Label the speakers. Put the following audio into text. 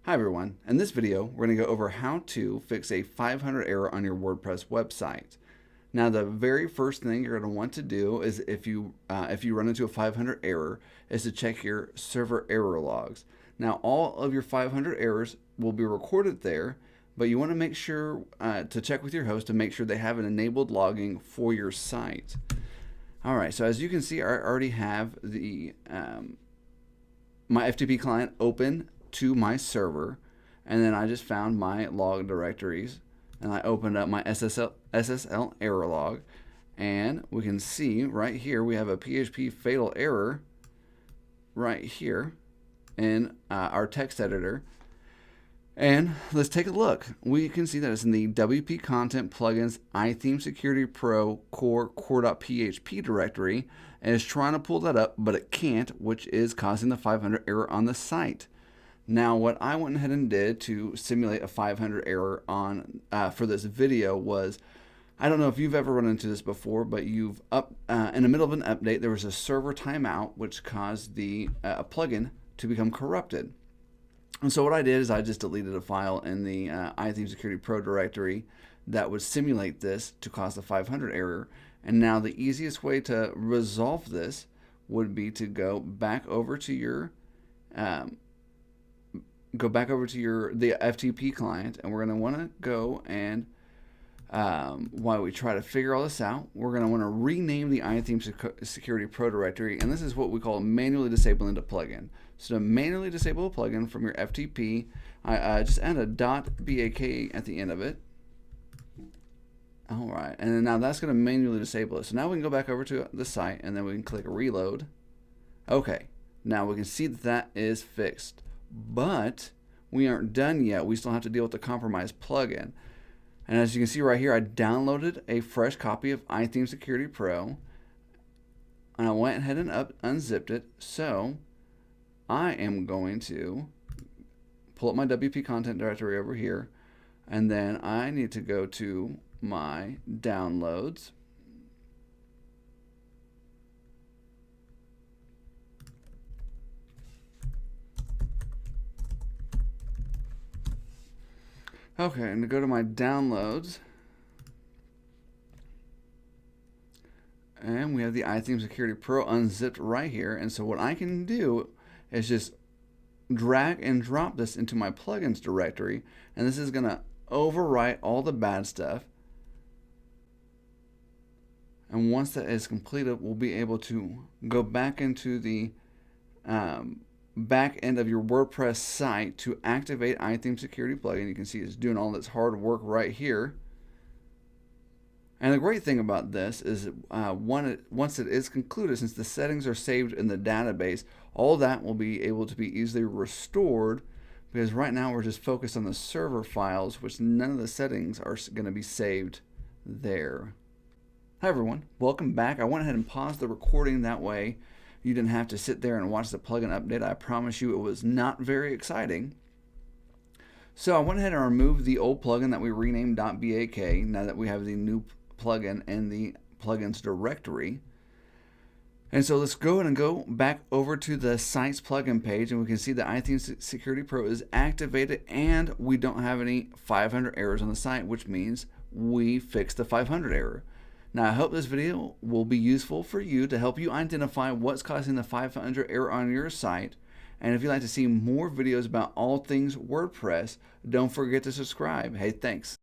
Speaker 1: Hi everyone, in this video we're going to go over how to fix a 500 error on your WordPress website. Now the very first thing you're going to want to do is if you run into a 500 error is to check your server error logs. Now all of your 500 errors will be recorded there, but you want to make sure to check with your host to make sure they have an enabled logging for your site. Alright, so as you can see I already have the my FTP client open to my server, and then I just found my log directories and I opened up my SSL error log, and we can see right here we have a PHP fatal error right here in our text editor. And let's take a look. We can see that it's in the WP Content Plugins iTheme Security Pro core.php directory, and it's trying to pull that up, but it can't, which is causing the 500 error on the site. Now, what I went ahead and did to simulate a 500 error on for this video was, I don't know if you've ever run into this before, but in the middle of an update, there was a server timeout which caused the plugin to become corrupted. And so what I did is I just deleted a file in the iTheme Security Pro directory that would simulate this to cause the 500 error. And now the easiest way to resolve this would be to go back over to your the FTP client, and we're going to want to go and while we try to figure all this out, we're going to want to rename the iTheme Security Pro directory, and this is what we call manually disabling the plugin. So to manually disable a plugin from your FTP, I just add a .bak at the end of it. All right, and then now that's going to manually disable it. So now we can go back over to the site, and then we can click reload. Okay, now we can see that that is fixed, but we aren't done yet. We still have to deal with the compromised plugin. And as you can see right here, I downloaded a fresh copy of iTheme Security Pro, and I went ahead and unzipped it. So I am going to pull up my WP content directory over here, and then I need to go to my downloads. Okay, and to go to my downloads, and we have the iTheme Security Pro unzipped right here. And so what I can do is just drag and drop this into my plugins directory, and this is going to overwrite all the bad stuff. And once that is completed, we'll be able to go back into the back end of your WordPress site to activate iTheme Security plugin. You can see it's doing all this hard work right here. And the great thing about this is once it is concluded, since the settings are saved in the database, all that will be able to be easily restored, because right now we're just focused on the server files, which none of the settings are going to be saved there. Hi everyone, welcome back. I went ahead and paused the recording, that way you didn't have to sit there and watch the plugin update. I promise you it was not very exciting. So I went ahead and removed the old plugin that we renamed .bak now that we have the new plugin in the plugins directory. And so let's go ahead and go back over to the site's plugin page, and we can see that iTheme Security Pro is activated and we don't have any 500 errors on the site, which means we fixed the 500 error. Now, I hope this video will be useful for you to help you identify what's causing the 500 error on your site. And if you'd like to see more videos about all things WordPress, don't forget to subscribe. Hey, thanks.